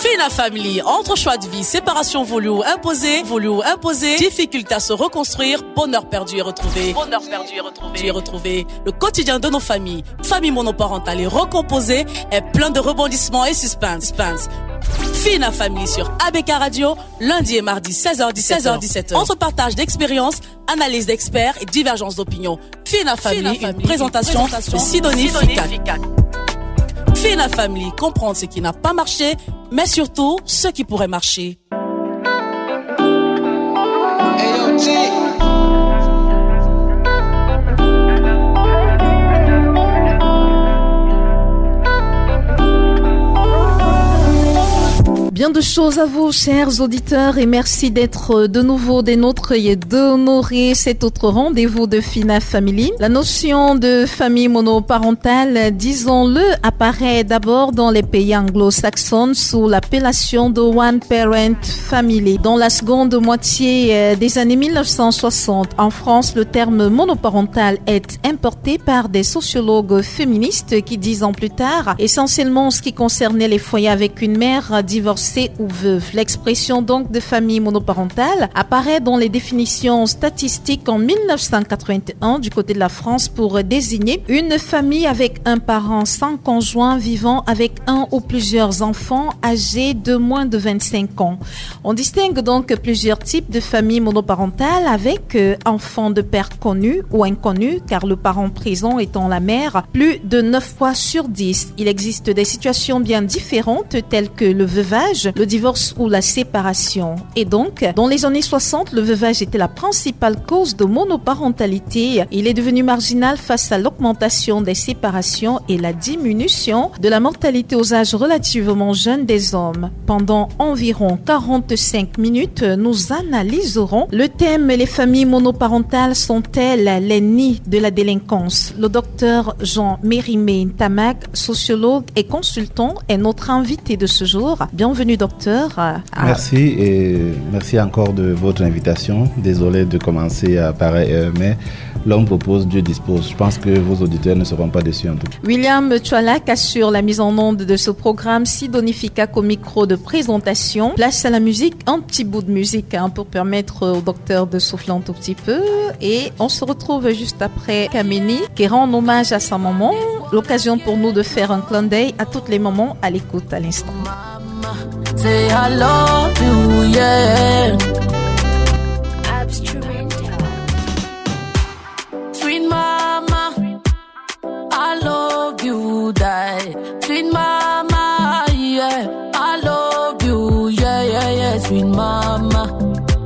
Fina Family, entre choix de vie, séparation voulue ou imposée, difficulté à se reconstruire, bonheur perdu et retrouvé. Le quotidien de nos familles, famille monoparentale et recomposée, est plein de rebondissements et suspense. Fina Family sur ABK Radio, lundi et mardi 16h-17h. Entre partage d'expériences, analyse d'experts et divergence d'opinions. Fina Family, une présentation de Sidonie Ficat. Fina Family, comprendre ce qui n'a pas marché, mais surtout ce qui pourrait marcher. Bien de choses à vous, chers auditeurs, et merci d'être de nouveau des nôtres et d'honorer cet autre rendez-vous de Fina Family. La notion de famille monoparentale, disons-le, apparaît d'abord dans les pays anglo-saxons sous l'appellation de One Parent Family. Dans la seconde moitié des années 1960, en France, le terme monoparental est importé par des sociologues féministes qui, 10 ans plus tard, essentiellement en ce qui concernait les foyers avec une mère divorcée ou veuve. L'expression donc de famille monoparentale apparaît dans les définitions statistiques en 1981 du côté de la France pour désigner une famille avec un parent sans conjoint vivant avec un ou plusieurs enfants âgés de moins de 25 ans. On distingue donc plusieurs types de familles monoparentales avec enfants de père connu ou inconnu, car le parent présent étant la mère, plus de 9 fois sur 10. Il existe des situations bien différentes telles que le veuvage, le divorce ou la séparation. Et donc, dans les années 60, le veuvage était la principale cause de monoparentalité. Il est devenu marginal face à l'augmentation des séparations et la diminution de la mortalité aux âges relativement jeunes des hommes. Pendant environ 45 minutes, nous analyserons le thème « Les familles monoparentales sont-elles les nids de la délinquance ?» Le docteur Jean Mérimée Ntamak, sociologue et consultant, est notre invité de ce jour. Bienvenue docteur. Merci et merci encore de votre invitation. Désolé de commencer à pareille heure, mais l'homme propose, Dieu dispose. Je pense que vos auditeurs ne seront pas déçus en tout cas. William Tchoualak assure la mise en onde de ce programme. Sidonie Ficat au micro de présentation. Place à la musique, un petit bout de musique pour permettre au docteur de souffler un tout petit peu. Et on se retrouve juste après Kameni qui rend hommage à sa maman. L'occasion pour nous de faire un clin d'œil à toutes les mamans à l'écoute à l'instant. Say I love you, yeah. Sweet mama, I love you, die. Sweet mama, yeah, I love you, yeah. Sweet mama,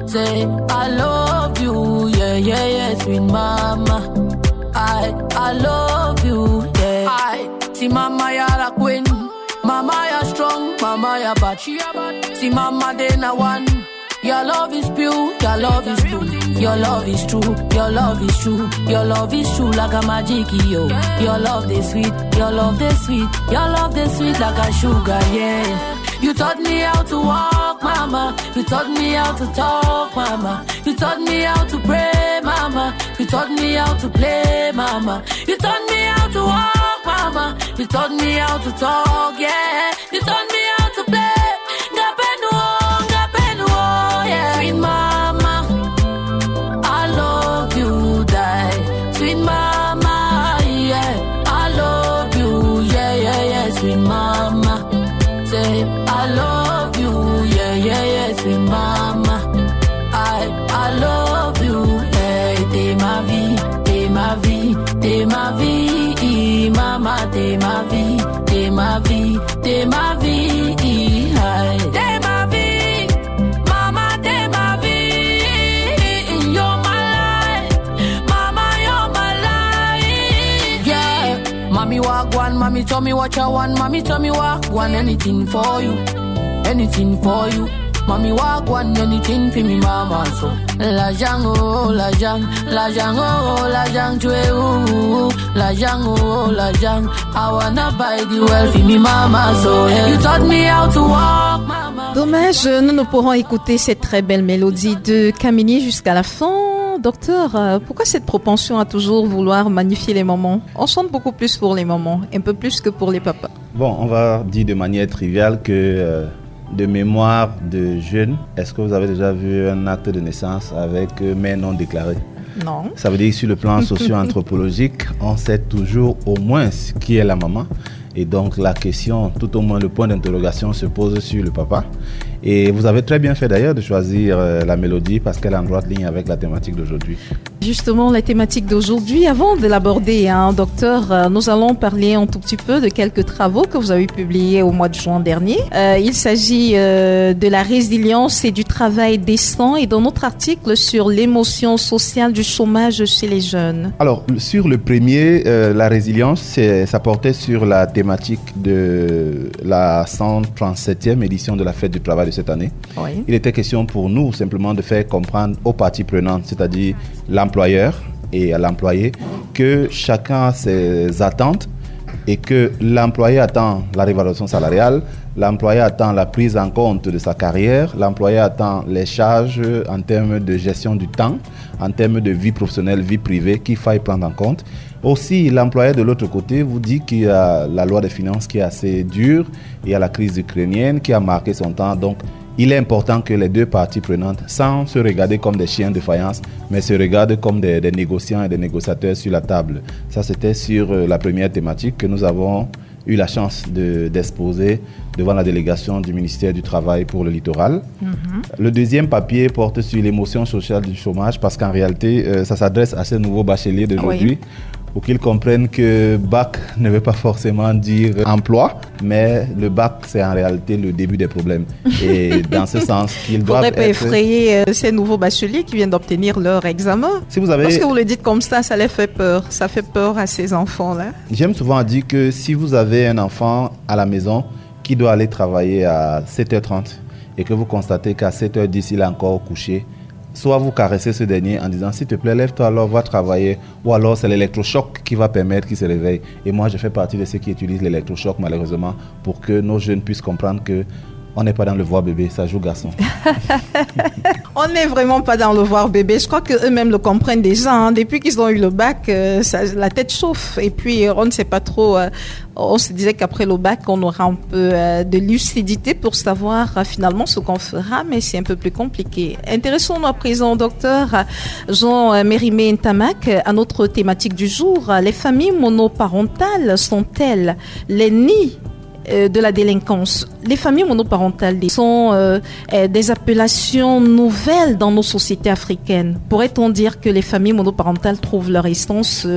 say I love you, yeah. Sweet mama, I love you, yeah. I see mama, you're a queen. Mama, you're strong, mama, you're bad. See, mama, they na one. Your love is pure, your love is true. Your love is true, your love is true. Your love is true like a magic, yo. Your love is sweet, your love is sweet. Your love is sweet like a sugar, yeah. You taught me how to walk, mama. You taught me how to talk, mama. You taught me how to pray, mama. You taught me how to play, mama. You taught me how to walk, mama. You taught me how to talk, yeah. You taught me how to play. Ngapenu, yeah. Sweet mama, I love you, die. Sweet mama, yeah. I love you, yeah. Sweet mama, say I love you, yeah. Sweet mama, I love you, hey. T'es ma vie, t'es ma vie, t'es ma vie, mama, t'es ma vie, t'es ma vie, t'es ma vie, hey. T'es ma vie, mama, t'es ma vie, you're my life, mama, you're my life, yeah. Mommy walk one, mommy tell me what you want, mommy tell me walk one, anything for you, anything for you. Mommy walk one, anything for me mama, so la jang, oh, la jang, la jang, oh, la jang, la jang, oh, la jang. I wanna buy the world for me mama, so yeah. You taught me how to walk, mama. Dommage, nous ne pourrons écouter cette très belle mélodie de Kamini jusqu'à la fin. Docteur, pourquoi cette propension à toujours vouloir magnifier les mamans? On chante beaucoup plus pour les mamans, un peu plus que pour les papas. Bon, on va dire de manière triviale que de mémoire de jeunes, est-ce que vous avez déjà vu un acte de naissance avec mère non déclarée? Non. Ça veut dire que sur le plan socio-anthropologique, on sait toujours au moins qui est la maman. Et donc la question, tout au moins le point d'interrogation se pose sur le papa. Et vous avez très bien fait d'ailleurs de choisir la mélodie parce qu'elle est en droite ligne avec la thématique d'aujourd'hui. Justement, la thématique d'aujourd'hui, avant de l'aborder, docteur, nous allons parler un tout petit peu de quelques travaux que vous avez publiés au mois de juin dernier. Il s'agit de la résilience et du travail décent et dans notre article sur l'émotion sociale du chômage chez les jeunes. Alors, sur le premier, la résilience, ça portait sur la thématique de la 137e édition de la Fête du Travail de cette année. Oui. Il était question pour nous simplement de faire comprendre aux parties prenantes, c'est-à-dire l'employeur et à l'employé, que chacun a ses attentes et que l'employé attend la révalorisation salariale, l'employé attend la prise en compte de sa carrière, l'employé attend les charges en termes de gestion du temps, en termes de vie professionnelle, vie privée, qu'il faille prendre en compte. Aussi, l'employé de l'autre côté vous dit qu'il y a la loi des finances qui est assez dure, il y a la crise ukrainienne qui a marqué son temps, donc il est important que les deux parties prenantes, sans se regarder comme des chiens de faïence, mais se regardent comme des négociants et des négociateurs sur la table. Ça, c'était sur la première thématique que nous avons eu la chance d'exposer devant la délégation du ministère du Travail pour le littoral. Le deuxième papier porte sur l'émotion sociale du chômage parce qu'en réalité, ça s'adresse à ces nouveaux bacheliers d'aujourd'hui. Oui. Pour qu'ils comprennent que bac ne veut pas forcément dire emploi, mais le bac, c'est en réalité le début des problèmes. Et dans ce sens, qu'ils doivent être... Il ne faudrait pas effrayer ces nouveaux bacheliers qui viennent d'obtenir leur examen. Si vous avez... Parce que vous le dites comme ça les fait peur. Ça fait peur à ces enfants-là. J'aime souvent dire que si vous avez un enfant à la maison qui doit aller travailler à 7h30 et que vous constatez qu'à 7h10, il est encore couché, soit vous caressez ce dernier en disant s'il te plaît lève-toi alors va travailler, ou alors c'est l'électrochoc qui va permettre qu'il se réveille. Et moi je fais partie de ceux qui utilisent l'électrochoc malheureusement pour que nos jeunes puissent comprendre que on n'est pas dans le voir bébé, ça joue garçon. On n'est vraiment pas dans le voir bébé. Je crois qu'eux-mêmes le comprennent déjà. Depuis qu'ils ont eu le bac, la tête chauffe. Et puis, on ne sait pas trop. On se disait qu'après le bac, on aura un peu de lucidité pour savoir finalement ce qu'on fera. Mais c'est un peu plus compliqué. Intéressons-nous à présent, docteur Jean Mérimée Ntamak, à notre thématique du jour. Les familles monoparentales sont-elles les nids de la délinquance? Les familles monoparentales sont des appellations nouvelles dans nos sociétés africaines. Pourrait-on dire que les familles monoparentales trouvent leur essence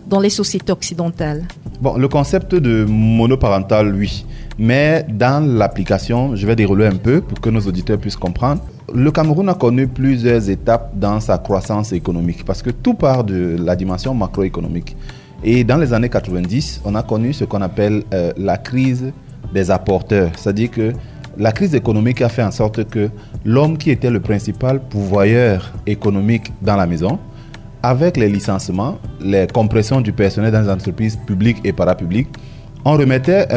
dans les sociétés occidentales? Bon, le concept de monoparental, oui. Mais dans l'application, je vais dérouler un peu pour que nos auditeurs puissent comprendre. Le Cameroun a connu plusieurs étapes dans sa croissance économique parce que tout part de la dimension macroéconomique. Et dans les années 90, on a connu ce qu'on appelle la crise des apporteurs. C'est-à-dire que la crise économique a fait en sorte que l'homme qui était le principal pourvoyeur économique dans la maison, avec les licenciements, les compressions du personnel dans les entreprises publiques et parapubliques, on remettait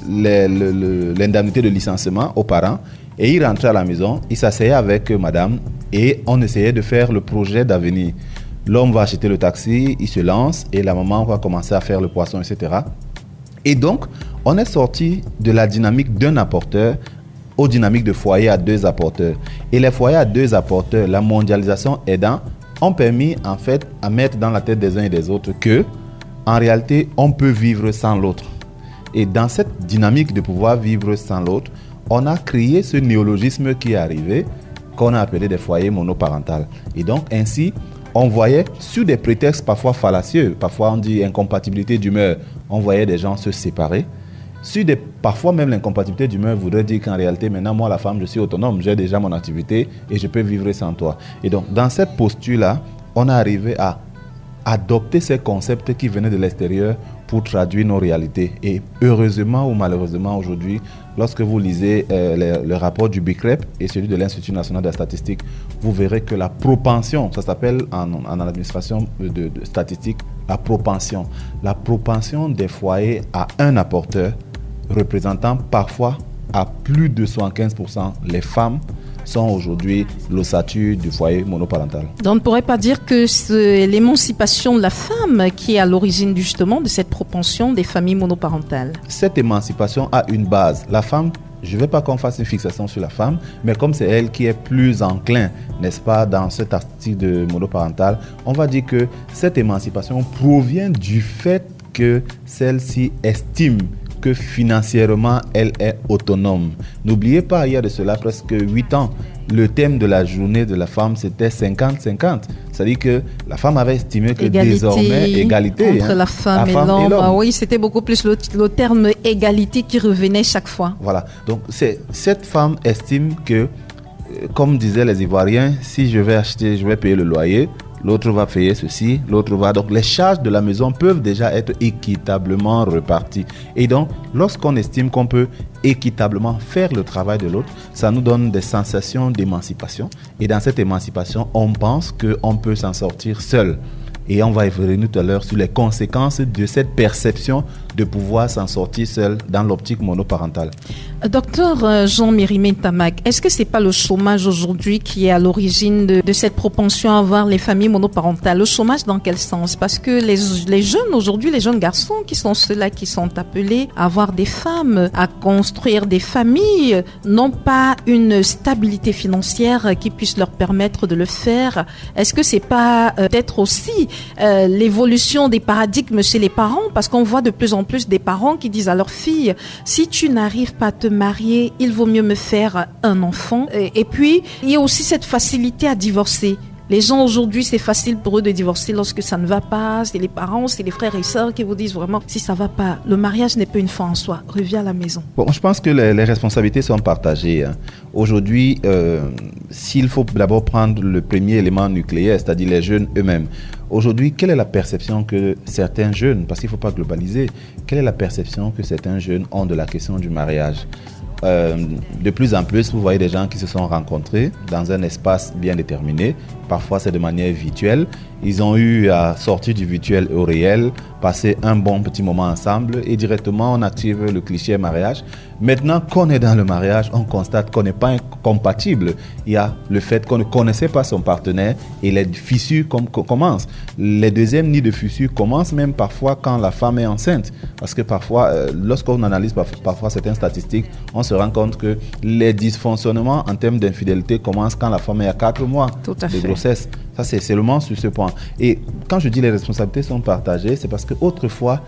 l'indemnité de licenciement aux parents et ils rentraient à la maison, ils s'asseyaient avec madame et on essayait de faire le projet d'avenir. L'homme va acheter le taxi, il se lance et la maman va commencer à faire le poisson, etc. Et donc, on est sorti de la dynamique d'un apporteur aux dynamiques de foyer à deux apporteurs. Et les foyers à deux apporteurs, la mondialisation aidant, ont permis en fait à mettre dans la tête des uns et des autres que, en réalité, on peut vivre sans l'autre. Et dans cette dynamique de pouvoir vivre sans l'autre, on a créé ce néologisme qui est arrivé, qu'on a appelé des foyers monoparentaux. Et donc, ainsi, on voyait sur des prétextes parfois fallacieux, parfois on dit incompatibilité d'humeur, on voyait des gens se séparer. Parfois même l'incompatibilité d'humeur voudrait dire qu'en réalité, maintenant moi la femme, je suis autonome, j'ai déjà mon activité et je peux vivre sans toi. Et donc dans cette posture-là, on est arrivé à adopter ces concepts qui venaient de l'extérieur pour traduire nos réalités. Et heureusement ou malheureusement aujourd'hui, lorsque vous lisez le rapport du BICREP et celui de l'Institut national de la statistique, vous verrez que la propension, ça s'appelle en administration de statistique, la propension des foyers à un apporteur représentant parfois à plus de 75% les femmes sont aujourd'hui l'ossature du foyer monoparental. Donc on ne pourrait pas dire que c'est l'émancipation de la femme qui est à l'origine justement de cette propension des familles monoparentales. Cette émancipation a une base. La femme je ne veux pas qu'on fasse une fixation sur la femme, mais comme c'est elle qui est plus enclin, n'est-ce pas, dans cet article de monoparental, on va dire que cette émancipation provient du fait que celle-ci estime que financièrement, elle est autonome. N'oubliez pas, il y a de cela presque 8 ans, le thème de la journée de la femme, c'était 50-50. C'est-à-dire que la femme avait estimé que désormais, égalité entre la femme et l'homme. Ah oui, c'était beaucoup plus le terme égalité qui revenait chaque fois. Voilà. Donc, cette femme estime que, comme disaient les Ivoiriens, si je vais acheter, je vais payer le loyer, l'autre va payer ceci, l'autre va... Donc, les charges de la maison peuvent déjà être équitablement reparties. Et donc, lorsqu'on estime qu'on peut équitablement faire le travail de l'autre, ça nous donne des sensations d'émancipation. Et dans cette émancipation, on pense qu'on peut s'en sortir seul. Et on va y revenir tout à l'heure sur les conséquences de cette perception de pouvoir s'en sortir seul dans l'optique monoparentale. Docteur Jean-Mérimée Tamac, est-ce que ce n'est pas le chômage aujourd'hui qui est à l'origine de cette propension à avoir les familles monoparentales? Le chômage dans quel sens? Parce que les jeunes aujourd'hui, les jeunes garçons qui sont ceux-là qui sont appelés à avoir des femmes, à construire des familles, n'ont pas une stabilité financière qui puisse leur permettre de le faire. Est-ce que c'est pas peut-être aussi l'évolution des paradigmes chez les parents? Parce qu'on voit de plus en plus des parents qui disent à leurs filles, si tu n'arrives pas à te marier, il vaut mieux me faire un enfant. Et puis, il y a aussi cette facilité à divorcer. Les gens aujourd'hui, c'est facile pour eux de divorcer lorsque ça ne va pas. C'est les parents, c'est les frères et sœurs qui vous disent vraiment, si ça ne va pas, le mariage n'est pas une fin en soi. Reviens à la maison. Bon, je pense que les responsabilités sont partagées. Aujourd'hui, s'il faut d'abord prendre le premier élément nucléaire, c'est-à-dire les jeunes eux-mêmes. Aujourd'hui, quelle est la perception que certains jeunes, parce qu'il ne faut pas globaliser, quelle est la perception que certains jeunes ont de la question du mariage? De plus en plus, vous voyez des gens qui se sont rencontrés dans un espace bien déterminé. Parfois, c'est de manière virtuelle. Ils ont eu à sortir du virtuel au réel, passer un bon petit moment ensemble et directement, on active le cliché mariage. Maintenant qu'on est dans le mariage, on constate qu'on n'est pas compatible. Il y a le fait qu'on ne connaissait pas son partenaire et les fissures commencent. Les deuxièmes nids de fissures commencent même parfois quand la femme est enceinte. Parce que parfois, lorsqu'on analyse parfois certaines statistiques, on se rend compte que les dysfonctionnements en termes d'infidélité commencent quand la femme est à 4 mois de grossesse. Ça, c'est seulement sur ce point. Et quand je dis les responsabilités sont partagées, c'est parce qu'autrefois,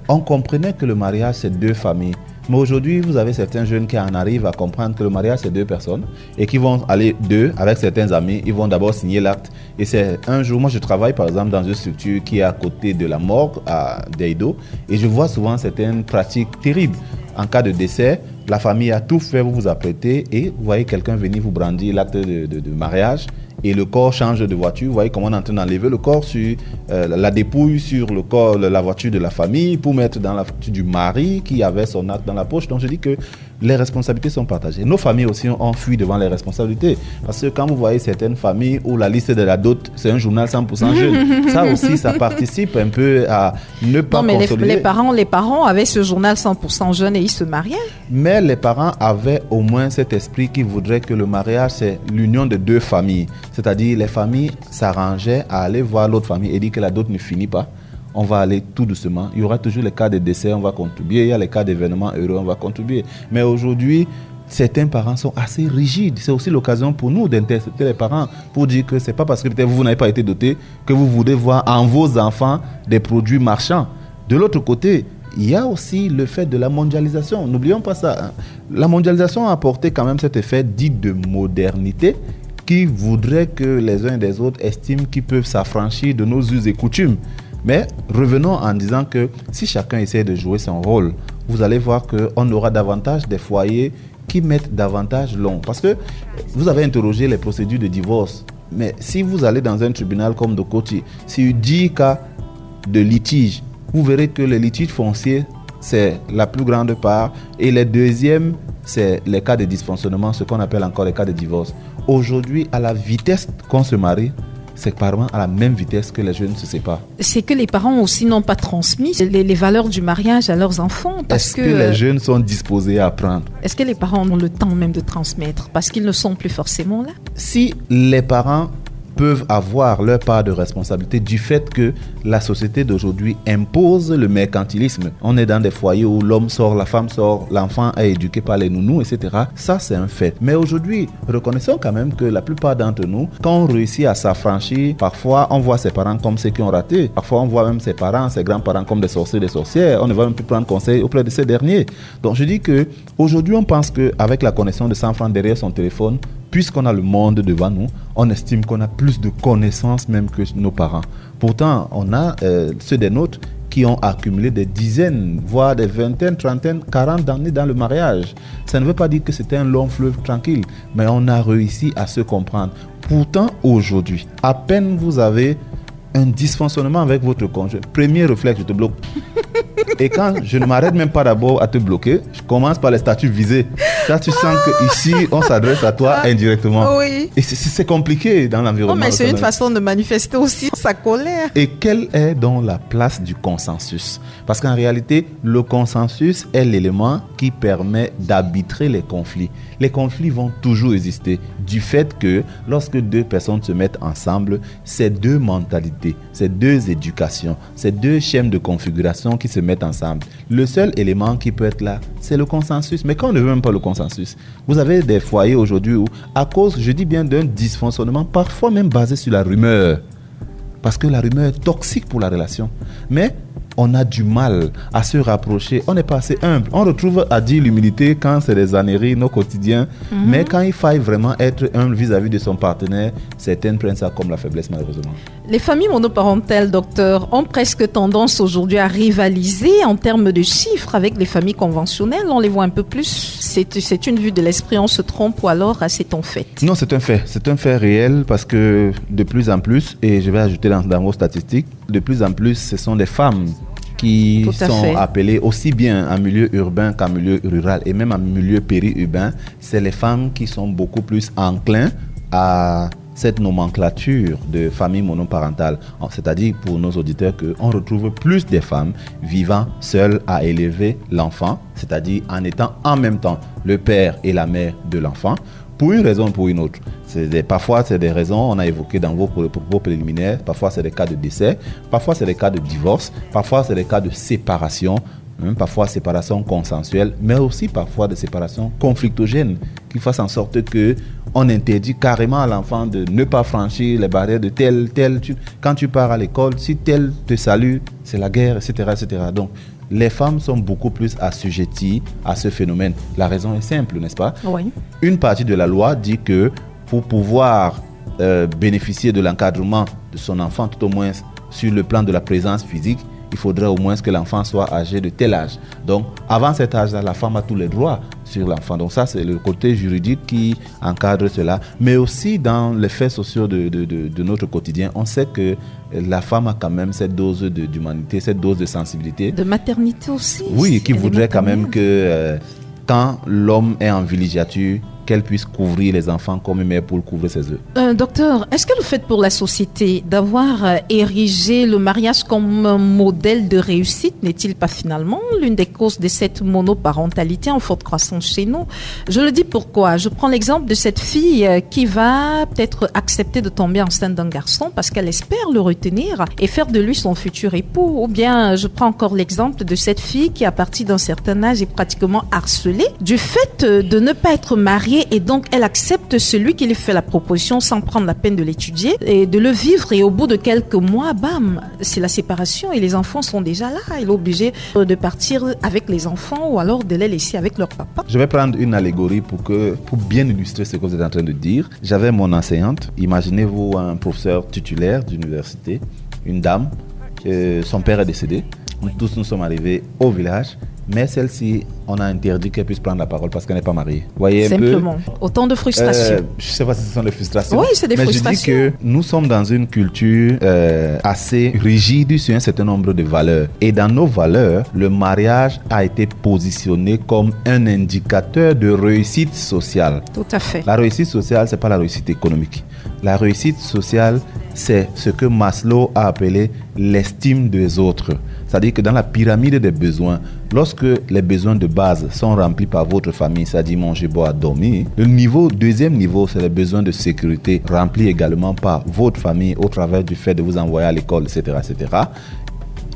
on comprenait que le mariage, c'est 2 familles. Mais aujourd'hui, vous avez certains jeunes qui en arrivent à comprendre que le mariage, c'est 2 personnes et qui vont aller 2 avec certains amis. Ils vont d'abord signer l'acte. Et c'est un jour, moi, je travaille par exemple dans une structure qui est à côté de la morgue à Deido. Et je vois souvent certaines pratiques terribles. En cas de décès, la famille a tout fait, vous vous apprêtez et vous voyez quelqu'un venir vous brandir l'acte de mariage. Et le corps change de voiture. Vous voyez comment on est en train d'enlever le corps sur la dépouille sur le corps, la voiture de la famille pour mettre dans la voiture du mari qui avait son acte dans la poche. Donc je dis que les responsabilités sont partagées. Nos familles aussi ont fui devant les responsabilités. Parce que quand vous voyez certaines familles où la liste de la dot, c'est un journal 100% jeune, ça aussi, ça participe un peu à ne pas consolider. Non, mais les parents avaient ce journal 100% jeune et ils se mariaient. Mais les parents avaient au moins cet esprit qui voudrait que le mariage, c'est l'union de 2 familles. C'est-à-dire, les familles s'arrangeaient à aller voir l'autre famille et dire que la dot ne finit pas. On va aller tout doucement. Il y aura toujours les cas de décès, on va contribuer. Il y a les cas d'événements heureux, on va contribuer. Mais aujourd'hui, certains parents sont assez rigides. C'est aussi l'occasion pour nous d'intercepter les parents pour dire que ce n'est pas parce que peut-être vous n'avez pas été doté que vous voulez voir en vos enfants des produits marchands. De l'autre côté, il y a aussi le fait de la mondialisation. N'oublions pas ça. La mondialisation a apporté quand même cet effet dit de modernité qui voudrait que les uns et les autres estiment qu'ils peuvent s'affranchir de nos us et coutumes. Mais revenons en disant que si chacun essaie de jouer son rôle, vous allez voir qu'on aura davantage des foyers qui mettent davantage long. Parce que vous avez interrogé les procédures de divorce. Mais si vous allez dans un tribunal comme Dokoti, sur 10 cas de litige, vous verrez que les litiges fonciers, c'est la plus grande part. Et les deuxièmes, c'est les cas de dysfonctionnement, ce qu'on appelle encore les cas de divorce. Aujourd'hui, à la vitesse qu'on se marie, c'est apparemment à la même vitesse que les jeunes se séparent. C'est que les parents aussi n'ont pas transmis les valeurs du mariage à leurs enfants. Est-ce que les jeunes sont disposés à apprendre? Est-ce que les parents ont le temps même de transmettre? Parce qu'ils ne sont plus forcément là. Si les parents peuvent avoir leur part de responsabilité du fait que la société d'aujourd'hui impose le mercantilisme. On est dans des foyers où l'homme sort, la femme sort, l'enfant est éduqué par les nounous, etc. Ça, c'est un fait. Mais aujourd'hui, reconnaissons quand même que la plupart d'entre nous, quand on réussit à s'affranchir, parfois on voit ses parents comme ceux qui ont raté. Parfois on voit même ses parents, ses grands-parents comme des sorciers, des sorcières. On ne va même plus prendre conseil auprès de ces derniers. Donc je dis que aujourd'hui on pense qu'avec la connexion de 100 francs derrière son téléphone, puisqu'on a le monde devant nous, on estime qu'on a plus de connaissances même que nos parents. Pourtant, on a ceux des nôtres qui ont accumulé des dizaines, voire des vingtaines, trentaines, 40 années dans le mariage. Ça ne veut pas dire que c'était un long fleuve tranquille, mais on a réussi à se comprendre. Pourtant, aujourd'hui, à peine vous avez un dysfonctionnement avec votre conjoint, premier réflexe, je te bloque. Et quand je ne m'arrête même pas d'abord à te bloquer, je commence par les statuts visés. Là, tu sens qu'ici, on s'adresse à toi indirectement. Oui. Et c'est compliqué dans l'environnement. Mais c'est une façon de manifester aussi sa colère. Et quelle est donc la place du consensus? Parce qu'en réalité, le consensus est l'élément qui permet d'arbitrer les conflits. Les conflits vont toujours exister du fait que lorsque deux personnes se mettent ensemble, c'est deux mentalités, c'est deux éducations, c'est deux schèmes de configuration qui se mettent ensemble. Le seul élément qui peut être là, c'est le consensus. Mais quand on ne veut même pas le consensus, vous avez des foyers aujourd'hui où, à cause, je dis bien, d'un dysfonctionnement, parfois même basé sur la rumeur, parce que la rumeur est toxique pour la relation. Mais on a du mal à se rapprocher. On n'est pas assez humble. On retrouve à dire l'humilité quand c'est des âneries, nos quotidiens. Mais quand il faille vraiment être humble vis-à-vis de son partenaire, certaines prennent ça comme la faiblesse, malheureusement. Les familles monoparentales, docteur, ont presque tendance aujourd'hui à rivaliser en termes de chiffres avec les familles conventionnelles. On les voit un peu plus. C'est une vue de l'esprit, on se trompe ou alors c'est un fait? Non, c'est un fait. C'est un fait réel parce que de plus en plus, et je vais ajouter dans vos statistiques, de plus en plus, ce sont des femmes qui sont appelées aussi bien en milieu urbain qu'en milieu rural et même en milieu périurbain. C'est les femmes qui sont beaucoup plus enclins à cette nomenclature de famille monoparentale. C'est-à-dire pour nos auditeurs qu'on retrouve plus des femmes vivant seules à élever l'enfant, c'est-à-dire en étant en même temps le père et la mère de l'enfant, pour une raison ou pour une autre. Parfois, c'est des raisons, on a évoqué dans vos propos préliminaires, parfois c'est des cas de décès, parfois c'est des cas de divorce, parfois c'est des cas de séparation, parfois séparation consensuelle, mais aussi parfois de séparation conflictogène, qui fasse en sorte que on interdit carrément à l'enfant de ne pas franchir les barrières de tel. Quand tu pars à l'école, si tel te salue, c'est la guerre, etc., etc. Donc, les femmes sont beaucoup plus assujetties à ce phénomène. La raison est simple, n'est-ce pas? Oui. Une partie de la loi dit que pour pouvoir bénéficier de l'encadrement de son enfant, tout au moins sur le plan de la présence physique, il faudrait au moins que l'enfant soit âgé de tel âge. Donc, avant cet âge-là, la femme a tous les droits sur l'enfant. Donc ça, c'est le côté juridique qui encadre cela. Mais aussi dans les faits sociaux de notre quotidien, on sait que la femme a quand même cette dose d'humanité, cette dose de sensibilité. De maternité aussi. Oui, qui voudrait quand même que quand l'homme est en villégiature, qu'elle puisse couvrir les enfants comme une mère poule couvre ses œufs. Docteur, est-ce que le fait pour la société d'avoir érigé le mariage comme un modèle de réussite n'est-il pas finalement l'une des causes de cette monoparentalité en forte croissance chez nous? Je le dis pourquoi. Je prends l'exemple de cette fille qui va peut-être accepter de tomber enceinte d'un garçon parce qu'elle espère le retenir et faire de lui son futur époux. Ou bien je prends encore l'exemple de cette fille qui à partir d'un certain âge est pratiquement harcelée du fait de ne pas être mariée. Et donc, elle accepte celui qui lui fait la proposition sans prendre la peine de l'étudier et de le vivre. Et au bout de quelques mois, bam, c'est la séparation et les enfants sont déjà là. Elle est obligée de partir avec les enfants ou alors de les laisser avec leur papa. Je vais prendre une allégorie pour bien illustrer ce que vous êtes en train de dire. J'avais mon enseignante, imaginez-vous un professeur titulaire d'université, une dame, son père est décédé. Tous nous sommes arrivés au village. Mais celle-ci, on a interdit qu'elle puisse prendre la parole parce qu'elle n'est pas mariée. Voyez simplement. Un peu, autant de frustrations. Je ne sais pas si ce sont des frustrations. Oui, c'est des frustrations. Mais je dis que nous sommes dans une culture assez rigide sur un certain nombre de valeurs. Et dans nos valeurs, le mariage a été positionné comme un indicateur de réussite sociale. Tout à fait. La réussite sociale, ce n'est pas la réussite économique. La réussite sociale, c'est ce que Maslow a appelé l'estime des autres. C'est-à-dire que dans la pyramide des besoins, Lorsque les besoins de base sont remplis par votre famille, c'est-à-dire manger, boire, dormir, deuxième niveau, c'est les besoins de sécurité remplis également par votre famille au travers du fait de vous envoyer à l'école, etc., etc.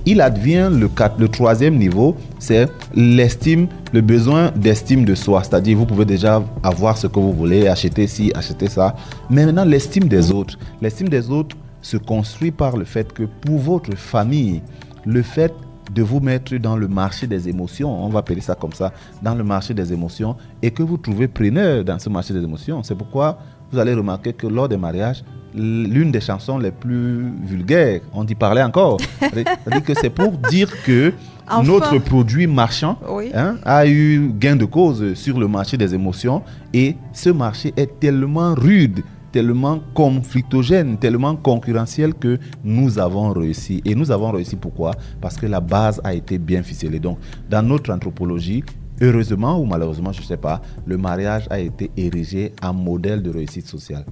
Il advient le troisième niveau, c'est le besoin d'estime de soi. C'est-à-dire, vous pouvez déjà avoir ce que vous voulez, acheter ci, acheter ça. Mais maintenant, l'estime des autres se construit par le fait que pour votre famille, le fait de vous mettre dans le marché des émotions, on va appeler ça comme ça, dans le marché des émotions, et que vous trouvez preneur dans ce marché des émotions. C'est pourquoi vous allez remarquer que lors des mariages, l'une des chansons les plus vulgaires, on dit parler encore, c'est-à-dire que c'est pour dire que notre produit marchand a eu gain de cause sur le marché des émotions, et ce marché est tellement rude, tellement conflictogène, tellement concurrentiel que nous avons réussi. Et nous avons réussi pourquoi ? Parce que la base a été bien ficelée. Donc, dans notre anthropologie, heureusement ou malheureusement, je ne sais pas, le mariage a été érigé en modèle de réussite sociale.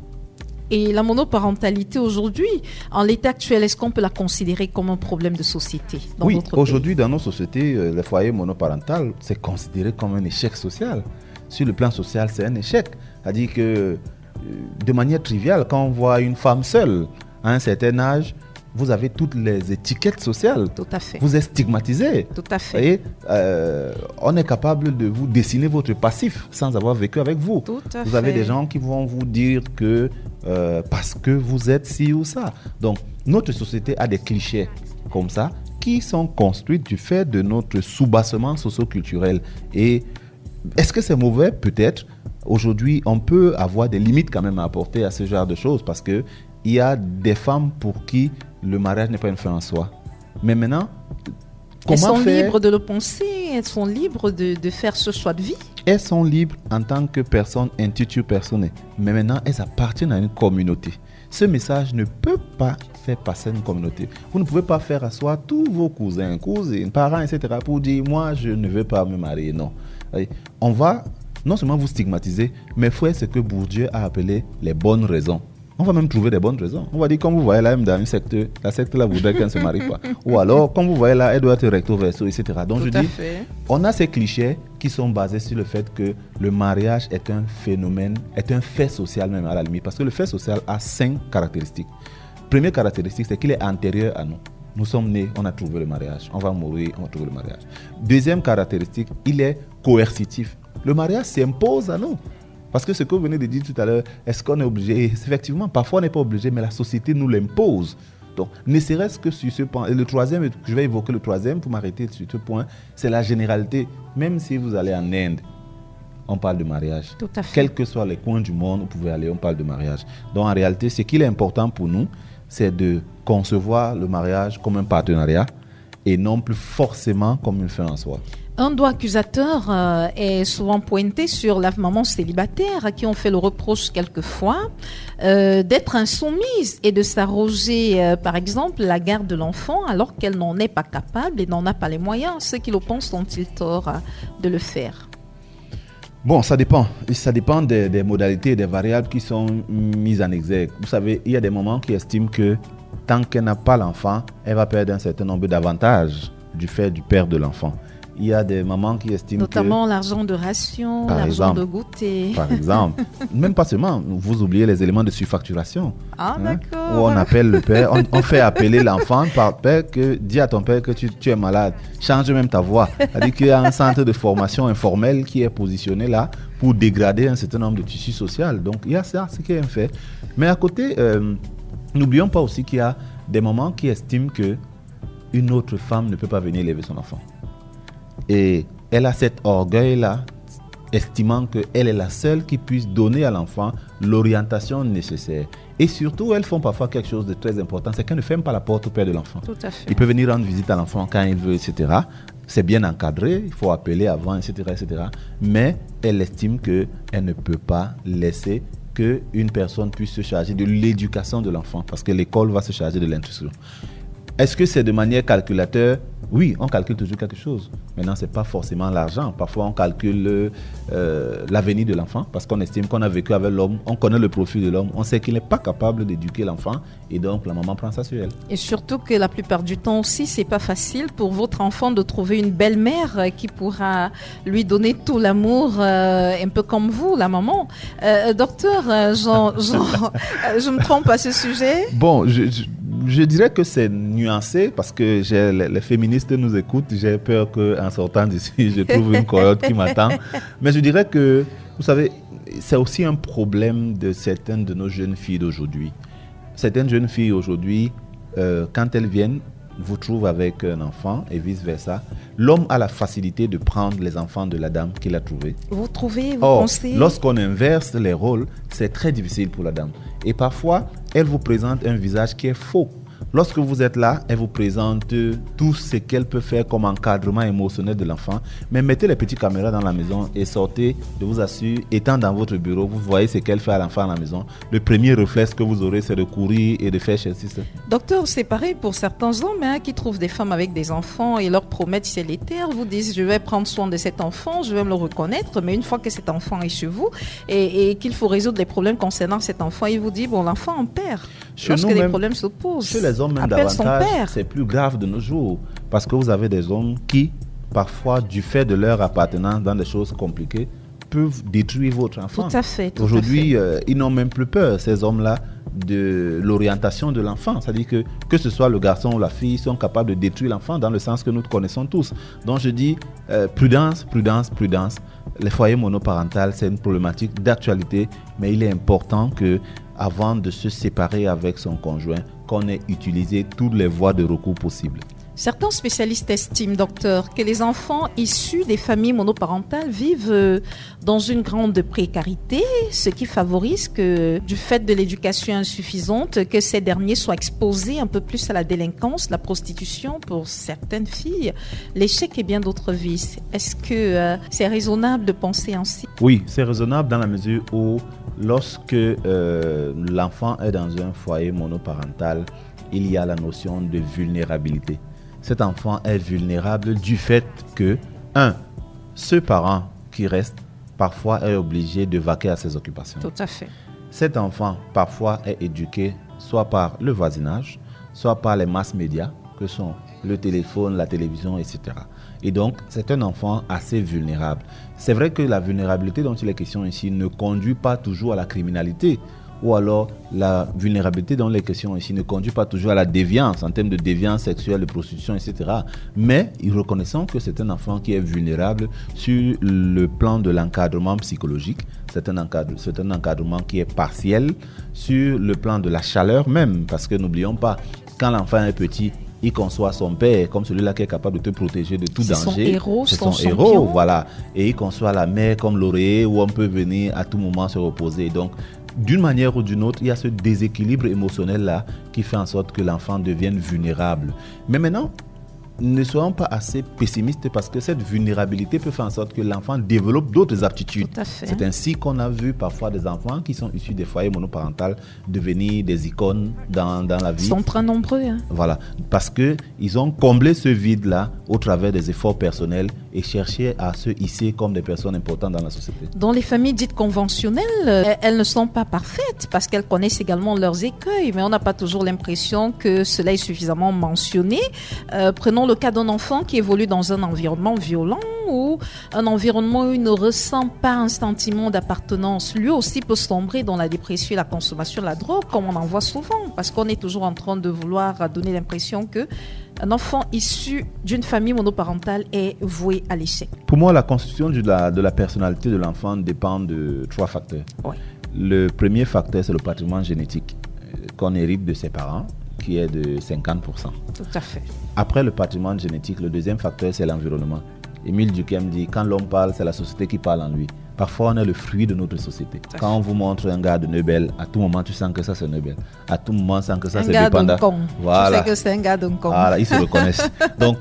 Et la monoparentalité aujourd'hui, en l'état actuel, est-ce qu'on peut la considérer comme un problème de société dans notre pays ? Aujourd'hui, dans nos sociétés, le foyer monoparental, c'est considéré comme un échec social. Sur le plan social, c'est un échec. C'est-à-dire que de manière triviale, quand on voit une femme seule à un certain âge, vous avez toutes les étiquettes sociales. Tout à fait. Vous êtes stigmatisé. Tout à fait. On est capable de vous dessiner votre passif sans avoir vécu avec vous. Tout à vous fait. avez des gens qui vont vous dire que parce que vous êtes ci ou ça. Donc, notre société a des clichés comme ça qui sont construits du fait de notre soubassement socio-culturel. Et est-ce que c'est mauvais ? Peut-être. Aujourd'hui, on peut avoir des limites quand même à apporter à ce genre de choses parce qu'il y a des femmes pour qui le mariage n'est pas une fin en soi. Mais maintenant, elles sont libres de le penser, elles sont libres de faire ce choix de vie. Elles sont libres en tant que personnes intitulées personnes. Mais maintenant, elles appartiennent à une communauté. Ce message ne peut pas faire passer à une communauté. Vous ne pouvez pas faire asseoir tous vos cousins, cousines, parents, etc. pour dire « moi, je ne veux pas me marier ». Non. On va non seulement vous stigmatiser, mais faire ce que Bourdieu a appelé les bonnes raisons. On va même trouver des bonnes raisons. On va dire, comme vous voyez là, même dans une secte, la secte là voudrait qu'elle ne se marie pas. Ou alors, comme vous voyez là, elle doit être recto verso, etc. Donc je dis, on a ces clichés qui sont basés sur le fait que le mariage est un phénomène, est un fait social même à la limite. Parce que le fait social a 5 caractéristiques. Première caractéristique, c'est qu'il est antérieur à nous. Nous sommes nés, on a trouvé le mariage. On va mourir, on va trouver le mariage. Deuxième caractéristique, il est coercitif. Le mariage s'impose à nous. Parce que ce que vous venez de dire tout à l'heure, est-ce qu'on est obligé ? Effectivement, parfois on n'est pas obligé, mais la société nous l'impose. Donc, ne serait-ce que sur ce point. Et le troisième, je vais évoquer le troisième pour m'arrêter sur ce point, c'est la généralité. Même si vous allez en Inde, on parle de mariage. Tout à fait. Quels que soient les coins du monde où vous pouvez aller, on parle de mariage. Donc, en réalité, ce qu'il est important pour nous, c'est de concevoir le mariage comme un partenariat et non plus forcément comme une fin en soi. Un doigt accusateur est souvent pointé sur la maman célibataire à qui on fait le reproche quelquefois d'être insoumise et de s'arroger, par exemple, la garde de l'enfant alors qu'elle n'en est pas capable et n'en a pas les moyens. Ceux qui le pensent ont-ils tort de le faire ? Bon, ça dépend. Ça dépend des modalités et des variables qui sont mises en exergue. Vous savez, il y a des mamans qui estiment que tant qu'elle n'a pas l'enfant, elle va perdre un certain nombre d'avantages du fait du père de l'enfant. Il y a des mamans qui estiment notamment l'argent de ration, l'argent de goûter. Par exemple. Même pas seulement. Vous oubliez les éléments de surfacturation. Ah, d'accord. Où on appelle le père, on fait appeler l'enfant par père que dis à ton père que tu es malade. Change même ta voix. C'est-à-dire qu'il y a un centre de formation informel qui est positionné là pour dégrader un certain nombre de tissus sociaux. Donc, il y a ça, ce qui est un fait. Mais à côté, n'oublions pas aussi qu'il y a des mamans qui estiment qu'une autre femme ne peut pas venir élever son enfant. Et elle a cet orgueil-là, estimant qu'elle est la seule qui puisse donner à l'enfant l'orientation nécessaire. Et surtout, elles font parfois quelque chose de très important, c'est qu'elles ne ferment pas la porte au père de l'enfant. Tout à fait. Il peut venir rendre visite à l'enfant quand il veut, etc. C'est bien encadré, il faut appeler avant, etc., etc. Mais elle estime qu'elle ne peut pas laisser qu'une personne puisse se charger de l'éducation de l'enfant, parce que l'école va se charger de l'instruction. Est-ce que c'est de manière calculateur ? Oui, on calcule toujours quelque chose. Maintenant, ce n'est pas forcément l'argent. Parfois, on calcule l'avenir de l'enfant parce qu'on estime qu'on a vécu avec l'homme, on connaît le profil de l'homme, on sait qu'il n'est pas capable d'éduquer l'enfant et donc la maman prend ça sur elle. Et surtout que la plupart du temps aussi, c'est pas facile pour votre enfant de trouver une belle-mère qui pourra lui donner tout l'amour, un peu comme vous, la maman. Docteur, je me trompe à ce sujet? Bon, je dirais que c'est nuancé parce que les féministes nous écoutent. J'ai peur qu'en sortant d'ici, je trouve une coyote qui m'attend. Mais je dirais que, vous savez, c'est aussi un problème de certaines de nos jeunes filles d'aujourd'hui. Certaines jeunes filles aujourd'hui, quand elles viennent, vous trouvent avec un enfant et vice-versa. L'homme a la facilité de prendre les enfants de la dame qu'il a trouvée. Vous trouvez, vous pensez? Lorsqu'on inverse les rôles, c'est très difficile pour la dame. Et parfois, elle vous présente un visage qui est faux. Lorsque vous êtes là, elle vous présente tout ce qu'elle peut faire comme encadrement émotionnel de l'enfant. Mais mettez les petites caméras dans la maison et sortez, je vous assure, étant dans votre bureau, vous voyez ce qu'elle fait à l'enfant à la maison. Le premier réflexe que vous aurez, c'est de courir et de faire ceci. Docteur, c'est pareil pour certains hommes qui trouvent des femmes avec des enfants et leur promettent c'est l'éther. Vous disent, je vais prendre soin de cet enfant, je vais me le reconnaître. Mais une fois que cet enfant est chez vous et qu'il faut résoudre les problèmes concernant cet enfant, il vous dit, bon, l'enfant en perd. Lorsque les problèmes se posent. Chez les hommes, même davantage, c'est plus grave de nos jours. Parce que vous avez des hommes qui, parfois, du fait de leur appartenance dans des choses compliquées, peuvent détruire votre enfant. Tout à fait. Aujourd'hui, ils n'ont même plus peur, ces hommes-là, de l'orientation de l'enfant. C'est-à-dire que ce soit le garçon ou la fille, ils sont capables de détruire l'enfant dans le sens que nous connaissons tous. Donc je dis, prudence, prudence, prudence. Les foyers monoparentaux, c'est une problématique d'actualité, mais il est important que, avant de se séparer avec son conjoint, qu'on ait utilisé toutes les voies de recours possibles. Certains spécialistes estiment, docteur, que les enfants issus des familles monoparentales vivent dans une grande précarité, ce qui favorise que, du fait de l'éducation insuffisante, que ces derniers soient exposés un peu plus à la délinquance, la prostitution pour certaines filles, l'échec et bien d'autres vices. Est-ce que c'est raisonnable de penser ainsi? Oui, c'est raisonnable dans la mesure où lorsque l'enfant est dans un foyer monoparental, il y a la notion de vulnérabilité. Cet enfant est vulnérable du fait que, ce parent qui reste, parfois est obligé de vaquer à ses occupations. Tout à fait. Cet enfant, parfois, est éduqué soit par le voisinage, soit par les masses médias, que sont le téléphone, la télévision, etc. Et donc, c'est un enfant assez vulnérable. C'est vrai que la vulnérabilité dont il est question ici ne conduit pas toujours à la criminalité, ou alors la vulnérabilité dont il est question ici ne conduit pas toujours à la déviance, en termes de déviance sexuelle, de prostitution, etc. Mais reconnaissons que c'est un enfant qui est vulnérable sur le plan de l'encadrement psychologique. C'est un encadrement qui est partiel sur le plan de la chaleur même, parce que n'oublions pas, quand l'enfant est petit, il conçoit son père comme celui-là qui est capable de te protéger de tout danger. C'est son héros, voilà. Et il conçoit la mère comme l'oreiller où on peut venir à tout moment se reposer. Donc, d'une manière ou d'une autre, il y a ce déséquilibre émotionnel-là qui fait en sorte que l'enfant devienne vulnérable. Mais maintenant, ne soyons pas assez pessimistes parce que cette vulnérabilité peut faire en sorte que l'enfant développe d'autres aptitudes. Tout à fait. C'est ainsi qu'on a vu parfois des enfants qui sont issus des foyers monoparentaux devenir des icônes dans la vie. Ils sont très nombreux. Voilà, parce qu'ils ont comblé ce vide-là au travers des efforts personnels et cherché à se hisser comme des personnes importantes dans la société. Dans les familles dites conventionnelles, elles ne sont pas parfaites parce qu'elles connaissent également leurs écueils, mais on n'a pas toujours l'impression que cela est suffisamment mentionné. Prenons le cas d'un enfant qui évolue dans un environnement violent ou un environnement où il ne ressent pas un sentiment d'appartenance. Lui aussi peut sombrer dans la dépression et la consommation de la drogue, comme on en voit souvent, parce qu'on est toujours en train de vouloir donner l'impression que un enfant issu d'une famille monoparentale est voué à l'échec. Pour moi, la constitution de la personnalité de l'enfant dépend de 3 facteurs. Oui. Le premier facteur, c'est le patrimoine génétique qu'on hérite de ses parents, qui est de 50%. Tout à fait. Après le patrimoine génétique, le deuxième facteur, c'est l'environnement. Émile Durkheim dit, quand l'homme parle, c'est la société qui parle en lui. Parfois, on est le fruit de notre société. Quand on vous montre un gars de Neubel, à tout moment, tu sens que ça, c'est Neubel. À tout moment, tu sens que ça, c'est Dépenda. Voilà. Tu sais que c'est un gars d'un con. Voilà, ils se reconnaissent. Donc,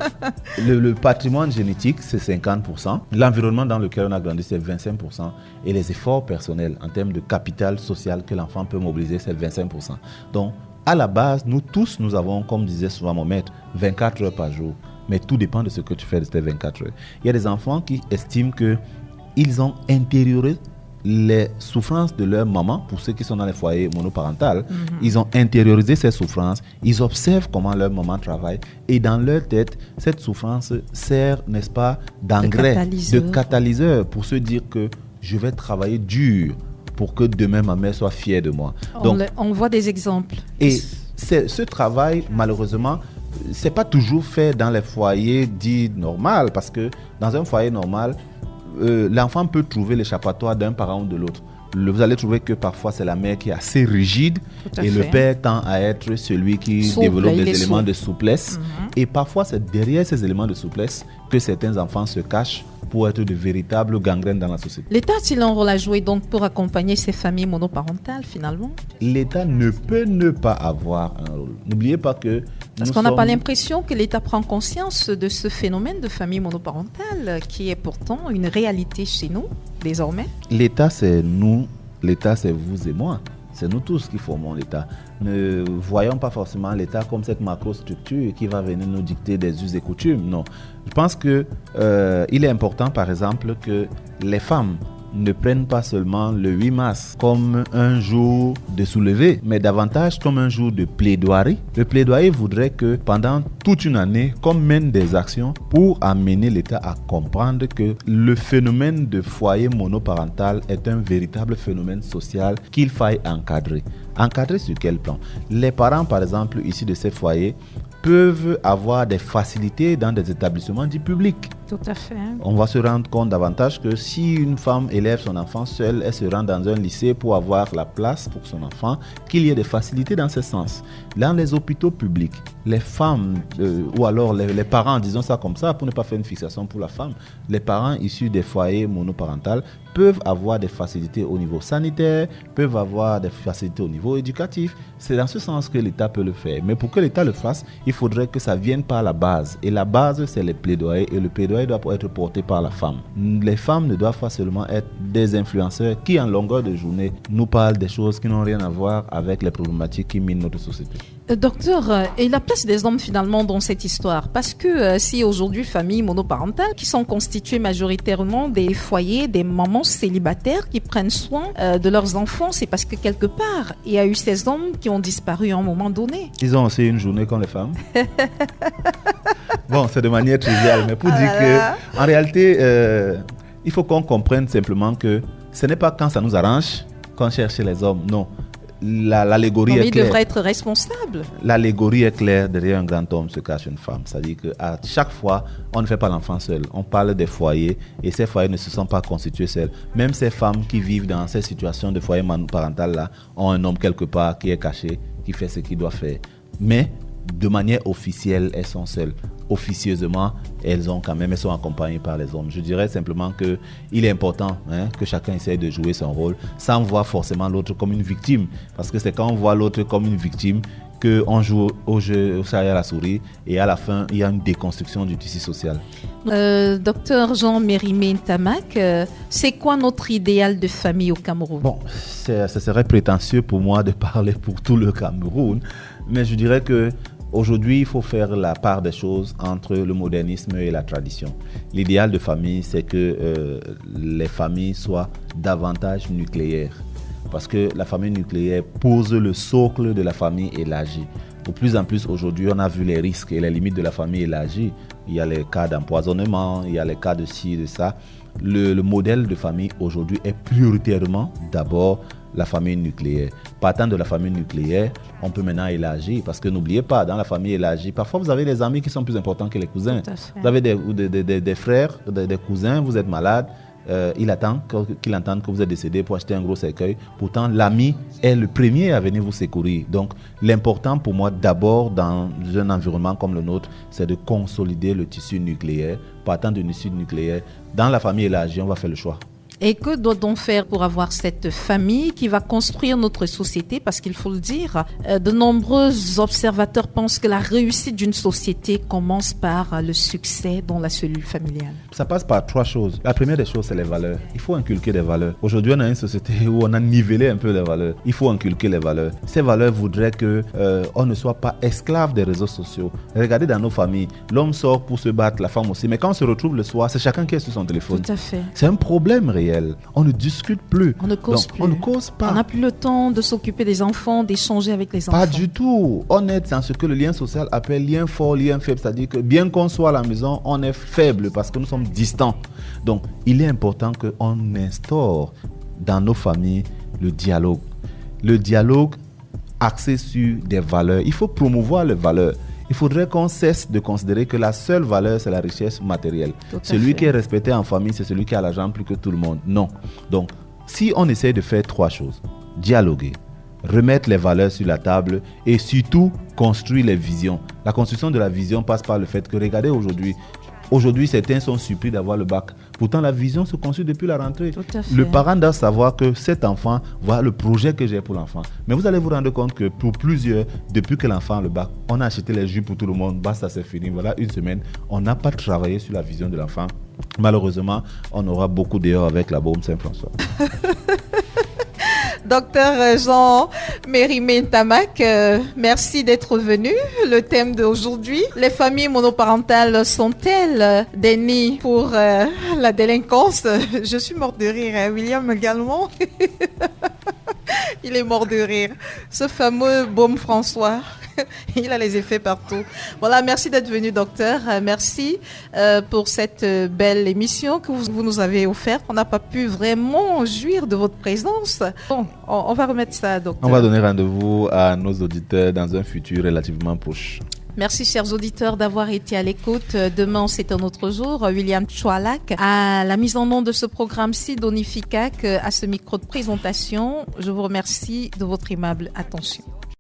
le patrimoine génétique, c'est 50%. L'environnement dans lequel on a grandi, c'est 25%. Et les efforts personnels, en termes de capital social que l'enfant peut mobiliser, c'est 25%. Donc, à la base, nous tous, nous avons, comme disait souvent mon maître, 24 heures par jour. Mais tout dépend de ce que tu fais de tes 24 heures. Il y a des enfants qui estiment qu'ils ont intériorisé les souffrances de leur maman. Pour ceux qui sont dans les foyers monoparentaux, ils ont intériorisé ces souffrances, ils observent comment leur maman travaille et dans leur tête, cette souffrance sert, n'est-ce pas, d'engrais, de catalyseur pour se dire que je vais travailler dur pour que demain ma mère soit fière de moi. Donc, on voit des exemples. Et ce travail, malheureusement, c'est pas toujours fait dans les foyers dits normaux, parce que dans un foyer normal, l'enfant peut trouver l'échappatoire d'un parent ou de l'autre. Vous allez trouver que parfois c'est la mère qui est assez rigide et le père tend à être celui qui développe des éléments de souplesse. Et parfois c'est derrière ces éléments de souplesse que certains enfants se cachent pour être de véritables gangrènes dans la société. L'État a-t-il un rôle à jouer donc pour accompagner ces familles monoparentales finalement? L'État ne peut ne pas avoir un rôle. N'oubliez pas que parce qu'on n'a pas l'impression que l'État prend conscience de ce phénomène de famille monoparentale qui est pourtant une réalité chez nous désormais. L'État c'est nous, l'État c'est vous et moi. C'est nous tous qui formons l'État. Ne voyons pas forcément l'État comme cette macro-structure qui va venir nous dicter des us et coutumes. Non. Je pense qu'il est important, par exemple, que les femmes ne prennent pas seulement le 8 mars comme un jour de soulevé, mais davantage comme un jour de plaidoirie. Le plaidoyer voudrait que pendant toute une année, qu'on mène des actions pour amener l'État à comprendre que le phénomène de foyer monoparental est un véritable phénomène social qu'il faille encadrer. Encadrer sur quel plan? Les parents, par exemple, ici de ces foyers, peuvent avoir des facilités dans des établissements dits publics. Tout à fait. On va se rendre compte davantage que si une femme élève son enfant seule, elle se rend dans un lycée pour avoir la place pour son enfant, qu'il y ait des facilités dans ce sens. Dans les hôpitaux publics, les femmes, ou alors les parents, disons ça comme ça, pour ne pas faire une fixation pour la femme, les parents issus des foyers monoparentaux peuvent avoir des facilités au niveau sanitaire, peuvent avoir des facilités au niveau éducatif. C'est dans ce sens que l'État peut le faire. Mais pour que l'État le fasse, il faudrait que ça vienne par la base. Et la base, c'est les plaidoyers. Et le plaidoyer doit être porté par la femme. Les femmes ne doivent pas seulement être des influenceurs qui, en longueur de journée, nous parlent des choses qui n'ont rien à voir avec les problématiques qui minent notre société. Docteur, et la place des hommes finalement dans cette histoire? Parce que si aujourd'hui, familles monoparentales qui sont constituées majoritairement des foyers, des mamans célibataires qui prennent soin de leurs enfants, c'est parce que quelque part, il y a eu ces hommes qui ont disparu à un moment donné. Ils ont aussi une journée comme les femmes. Bon, c'est de manière triviale, mais pour dire que, en réalité, il faut qu'on comprenne simplement que ce n'est pas quand ça nous arrange qu'on cherche les hommes, non. L'allégorie est claire. Il devrait être responsable. L'allégorie est claire, derrière un grand homme se cache une femme. C'est-à-dire qu'à chaque fois, on ne fait pas l'enfant seul. On parle des foyers et ces foyers ne se sont pas constitués seuls. Même ces femmes qui vivent dans ces situations de foyer monoparental-là ont un homme quelque part qui est caché, qui fait ce qu'il doit faire. Mais de manière officielle, elles sont seules. Officieusement, elles sont accompagnées par les hommes. Je dirais simplement qu'il est important que chacun essaye de jouer son rôle sans voir forcément l'autre comme une victime. Parce que c'est quand on voit l'autre comme une victime qu'on joue au jeu, au chat et à la souris, et à la fin, il y a une déconstruction du tissu social. Docteur Jean Mérimée Ntamak, c'est quoi notre idéal de famille au Cameroun? Bon, ça serait prétentieux pour moi de parler pour tout le Cameroun, mais je dirais que aujourd'hui, il faut faire la part des choses entre le modernisme et la tradition. L'idéal de famille, c'est que les familles soient davantage nucléaires. Parce que la famille nucléaire pose le socle de la famille élargie. De plus en plus, aujourd'hui, on a vu les risques et les limites de la famille élargie. Il y a les cas d'empoisonnement, il y a les cas de ci, de ça. Le modèle de famille aujourd'hui est prioritairement d'abord la famille nucléaire. Partant de la famille nucléaire, on peut maintenant élargir, parce que n'oubliez pas, dans la famille élargie, parfois vous avez des amis qui sont plus importants que les cousins. Vous avez des frères, des cousins, vous êtes malade, il attend qu'il entende que vous êtes décédé pour acheter un gros cercueil. Pourtant, l'ami est le premier à venir vous secourir. Donc, l'important pour moi, d'abord, dans un environnement comme le nôtre, c'est de consolider le tissu nucléaire. Partant du tissu nucléaire, dans la famille élargie, on va faire le choix. Et que doit-on faire pour avoir cette famille qui va construire notre société? Parce qu'il faut le dire, de nombreux observateurs pensent que la réussite d'une société commence par le succès dans la cellule familiale. Ça passe par 3 choses. La première des choses, c'est les valeurs. Il faut inculquer des valeurs. Aujourd'hui, on a une société où on a nivelé un peu les valeurs. Il faut inculquer les valeurs. Ces valeurs voudraient que on ne soit pas esclave des réseaux sociaux. Regardez dans nos familles, l'homme sort pour se battre, la femme aussi. Mais quand on se retrouve le soir, c'est chacun qui est sur son téléphone. Tout à fait. C'est un problème réel. On ne discute plus. On ne cause plus. On ne cause pas. On n'a plus le temps de s'occuper des enfants, d'échanger avec les enfants. Pas du tout. On est dans ce que le lien social appelle lien fort, lien faible. C'est-à-dire que bien qu'on soit à la maison, on est faible parce que nous sommes distants. Donc, il est important qu'on instaure dans nos familles le dialogue. Le dialogue axé sur des valeurs. Il faut promouvoir les valeurs. Il faudrait qu'on cesse de considérer que la seule valeur, c'est la richesse matérielle. Celui qui est respecté en famille, c'est celui qui a l'argent plus que tout le monde. Non. Donc, si on essaie de faire 3 choses, dialoguer, remettre les valeurs sur la table et surtout construire les visions. La construction de la vision passe par le fait que, regardez aujourd'hui, certains sont surpris d'avoir le bac. Pourtant, la vision se construit depuis la rentrée. Le parent doit savoir que cet enfant voit le projet que j'ai pour l'enfant. Mais vous allez vous rendre compte que pour plusieurs, depuis que l'enfant a le bac, on a acheté les jus pour tout le monde. Basta, c'est fini. Voilà, une semaine. On n'a pas travaillé sur la vision de l'enfant. Malheureusement, on aura beaucoup d'erreurs avec la Baume Saint-François. Docteur Jean Mérimée Ntamak, merci d'être venu. Le thème d'aujourd'hui, les familles monoparentales sont-elles des nids pour la délinquance? Je suis morte de rire, hein. William également. Il est mort de rire. Ce fameux Baume François. Il a les effets partout. Voilà, merci d'être venu, docteur. Merci pour cette belle émission que vous nous avez offerte. On n'a pas pu vraiment jouir de votre présence. Bon, on va remettre ça, docteur. On va donner rendez-vous à nos auditeurs dans un futur relativement proche. Merci, chers auditeurs, d'avoir été à l'écoute. Demain, c'est un autre jour. William Choualak à la mise en onde de ce programme Sidonie Fikak, à ce micro de présentation. Je vous remercie de votre aimable attention.